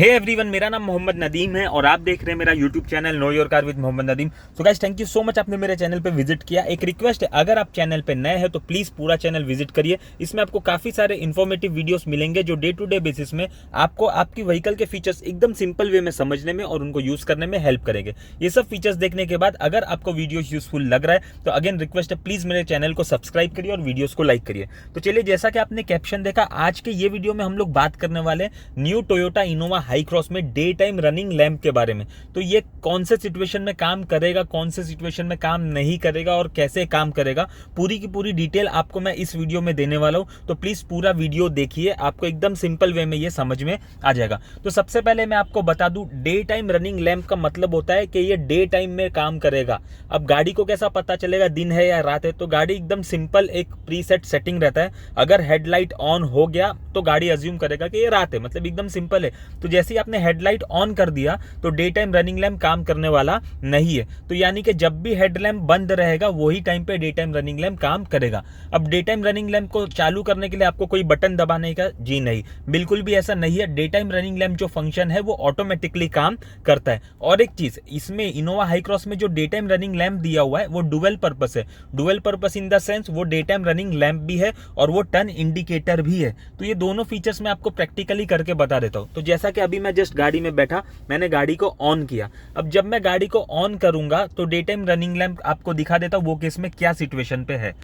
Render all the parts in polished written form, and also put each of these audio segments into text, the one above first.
Hey everyone, मेरा नाम मोहम्मद नदीम है और आप देख रहे हैं मेरा YouTube channel know your car with Mohammad Nadeem. So guys, thank you so much आपने मेरे चैनल पे विजिट किया। एक रिक्वेस्ट है, अगर आप चैनल पे नए हैं तो प्लीज़ पूरा चैनल विजिट करिए। इसमें आपको काफ़ी सारे इन्फॉर्मेटिव वीडियोस मिलेंगे जो डे टू डे बेसिस में आपको आपकी व्हीकल के फीचर्स एकदम सिंपल वे में समझने में और उनको यूज़ करने में हेल्प करेंगे। ये सब फीचर्स देखने के बाद अगर आपको वीडियो यूजफुल लग रहा है तो अगेन रिक्वेस्ट है, प्लीज़ मेरे चैनल को सब्सक्राइब करिए और वीडियोज़ को लाइक करिए। तो चलिए, जैसा कि आपने कैप्शन देखा, आज के ये वीडियो में हम लोग बात करने वाले new Toyota Innova high cross में डे टाइम रनिंग लैंप के बारे में। तो ये कौन से सिचुएशन में काम करेगा, कौन से सिचुएशन में काम नहीं करेगा और कैसे काम करेगा, पूरी की पूरी डिटेल आपको मैं इस वीडियो में देने वाला हूं। तो प्लीज पूरा वीडियो देखिए, आपको एकदम सिंपल वे में ये समझ में आ जाएगा। तो सबसे पहले मैं आपको बता दूं, डे टाइम रनिंग लैंप का मतलब होता है कि ये डे टाइम में काम करेगा। अब गाड़ी को कैसा पता चलेगा दिन है या रात है? तो गाड़ी एकदम सिंपल एक प्रीसेट सेटिंग रहता है। अगर हेडलाइट ऑन हो गया तो गाड़ी अज्यूम करेगा कि ये रात है, मतलब एकदम सिंपल है। तो जैसे ही आपने हेडलाइट ऑन कर दिया तो डे टाइम रनिंग लैंप काम करने वाला नहीं है। तो यानी कि जब भी हेडलैम्प बंद रहेगा वही टाइम पे डे टाइम रनिंग लैंप काम करेगा। अब डे टाइम रनिंग लैंप को चालू करने के लिए आपको कोई बटन दबाने का जी नहीं, बिल्कुल भी ऐसा नहीं है। डे टाइम रनिंग लैंप जो फंक्शन है वो ऑटोमेटिकली काम करता है। और एक चीज, इसमें इनोवा हाई क्रॉस में जो डे टाइम रनिंग लैंप दिया हुआ है वो डुअल पर्पस है। Dual purpose in the sense वो डे टाइम रनिंग लैंप भी है और वो टर्न इंडिकेटर भी है। तो ये दोनों फीचर्स मैं आपको प्रैक्टिकली करके बता देता हूं। तो जैसा कि अभी मैं जस्ट गाड़ी में बैठा, मैंने गाड़ी को ऑन किया। अब जब मैं गाड़ी को ऑन करूंगा तो डे टाइम रनिंग लैंप आपको दिखा देता हूं वो केस में क्या सिचुएशन पे है।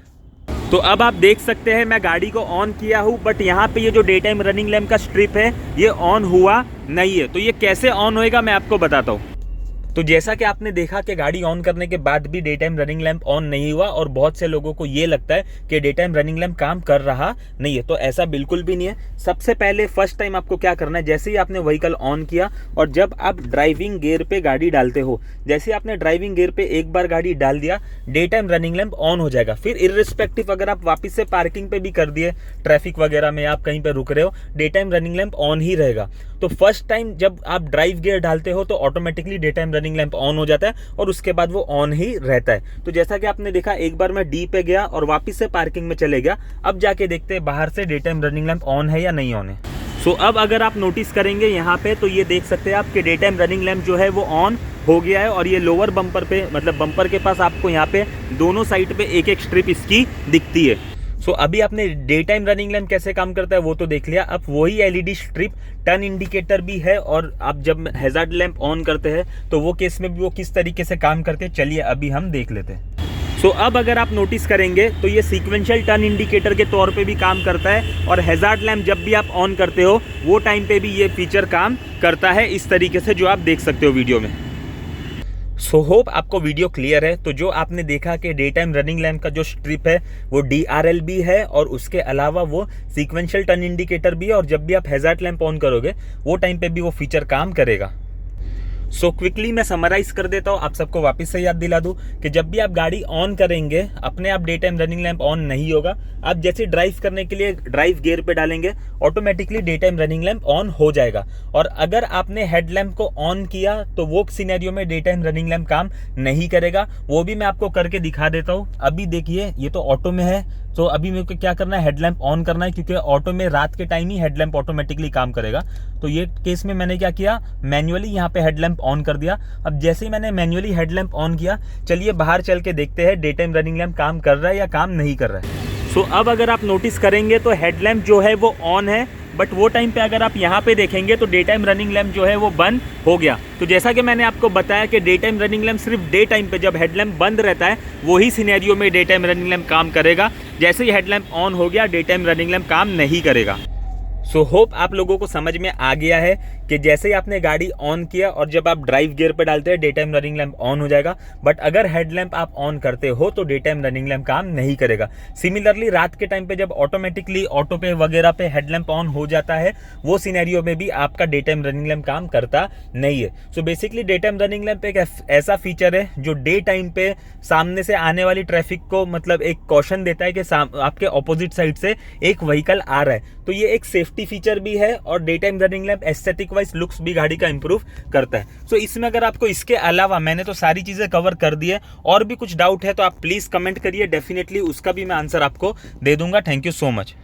तो अब आप देख सकते हैं मैं गाड़ी को ऑन किया हूं, बट यहाँ पे ये जो डे टाइम रनिंग लैंप का स्ट्रिप है ये ऑन हुआ नहीं है। तो ये कैसे ऑन होएगा मैं आपको बताता हूँ। तो जैसा कि आपने देखा कि गाड़ी ऑन करने के बाद भी day time running lamp on नहीं हुआ और बहुत से लोगों को ये लगता है कि डे टाइम रनिंग लैंप काम कर रहा नहीं है। तो ऐसा बिल्कुल भी नहीं है। सबसे पहले फर्स्ट टाइम आपको क्या करना है, जैसे ही आपने व्हीकल ऑन किया और जब आप ड्राइविंग गियर पे गाड़ी डालते हो, जैसे आपने ड्राइविंग गियर पे एक बार गाड़ी डाल दिया, day time running lamp on हो जाएगा। फिर इर्रिस्पेक्टिव अगर आप वापस से पार्किंग पे भी कर दिए, ट्रैफिक वगैरह में आप कहीं पे रुक रहे हो, day time running lamp on ही रहेगा। तो फर्स्ट टाइम जब आप ड्राइव गियर डालते हो तो automatically day time running lamp on हो जाता है और उसके बाद वो ऑन ही रहता है। तो जैसा कि आपने देखा, एक बार मैं डी पे गया और वापस से पार्किंग में चले गया। अब जाके देखते हैं बाहर से day time running lamp on है या नहीं ऑन है। सो अब अगर आप नोटिस करेंगे यहाँ पे तो ये देख सकते हैं आप कि डे टाइम रनिंग लैंप जो है वो ऑन हो गया है और ये लोअर बम्पर पे, मतलब बम्पर के पास आपको यहाँ पे दोनों साइड पे एक एक स्ट्रिप इसकी दिखती है। सो अभी आपने डे टाइम रनिंग लैंप कैसे काम करता है वो तो देख लिया। अब वही एलईडी स्ट्रिप टर्न इंडिकेटर भी है और आप जब हैजार्ड लैंप ऑन करते हैं तो वो केस में भी वो किस तरीके से काम करते हैं, चलिए अभी हम देख लेते हैं। सो अब अगर आप नोटिस करेंगे तो ये सीक्वेंशियल टर्न इंडिकेटर के तौर पे भी काम करता है और हैजार्ड लैंप जब भी आप ऑन करते हो वो टाइम पे भी ये फीचर काम करता है इस तरीके से, जो आप देख सकते हो वीडियो में। सो होप आपको वीडियो क्लियर है। तो जो आपने देखा कि डे टाइम रनिंग लैंप का जो स्ट्रिप है वो DRL भी है और उसके अलावा वो सीक्वेंशियल टर्न इंडिकेटर भी है और जब भी आप हैजार्ड लैंप ऑन करोगे वो टाइम पे भी वो फीचर काम करेगा। सो क्विकली मैं समराइज कर देता हूँ, आप सबको वापस से याद दिला दूं कि जब भी आप गाड़ी ऑन करेंगे अपने आप day time running lamp on नहीं होगा। आप जैसे ड्राइव करने के लिए ड्राइव गियर पे डालेंगे automatically day time running lamp on हो जाएगा। और अगर आपने हेड लैंप को ऑन किया तो वो सिनेरियो में डे टाइम रनिंग लैंप काम नहीं करेगा। वो भी मैं आपको करके दिखा देता हूँ। अभी देखिए, ये तो ऑटो में है। तो अभी मेरे को क्या करना है, हेडलैम्प ऑन करना है, क्योंकि ऑटो में रात के टाइम ही हेडलैम्प ऑटोमेटिकली काम करेगा। तो ये केस में मैंने क्या किया, मैन्युअली यहाँ पे हेडलैम्प ऑन कर दिया। अब जैसे ही मैंने मैन्युअली हेडलैम्प ऑन किया, चलिए बाहर चल के देखते हैं डे टाइम रनिंग लैंप काम कर रहा है या काम नहीं कर रहा है। सो अब अगर आप नोटिस करेंगे तो हेडलैम्प जो है वो ऑन है, बट वो टाइम पे अगर आप यहाँ पे देखेंगे तो डे टाइम रनिंग लैंप जो है वो बंद हो गया। तो जैसा कि मैंने आपको बताया कि डे टाइम रनिंग लैंप सिर्फ डे टाइम पे जब हेडलैम्प बंद रहता है वही सिनेरियो में डे टाइम रनिंग लैंप काम करेगा। जैसे ही हेडलैम्प ऑन हो गया डे टाइम रनिंग लैंप काम नहीं करेगा। सो होप आप लोगों को समझ में आ गया है कि जैसे ही आपने गाड़ी ऑन किया और जब आप ड्राइव गियर पे डालते हैं day time running lamp on हो जाएगा, बट अगर हेडलैम्प आप ऑन करते हो तो डे टाइम रनिंग लैंप काम नहीं करेगा। सिमिलरली रात के टाइम पे जब ऑटोमेटिकली ऑटो पे वगैरह पे हेडलैम्प ऑन हो जाता है वो सिनेरियो में भी आपका डे टाइम रनिंग लैंप काम करता नहीं है। So basically day time running lamp एक ऐसा फीचर है जो डे टाइम पे सामने से आने वाली ट्रैफिक को मतलब एक कॉशन देता है कि आपके ऑपोजिट साइड से एक व्हीकल आ रहा है। तो ये एक सेफ्टी फीचर भी है और day time running lamp aesthetic wise looks भी गाड़ी का इंप्रूव करता है। सो इसमें अगर आपको इसके अलावा, मैंने तो सारी चीजें कवर कर दी है, और भी कुछ डाउट है तो आप प्लीज कमेंट करिए, डेफिनेटली उसका भी मैं आंसर आपको दे दूंगा। Thank you so much.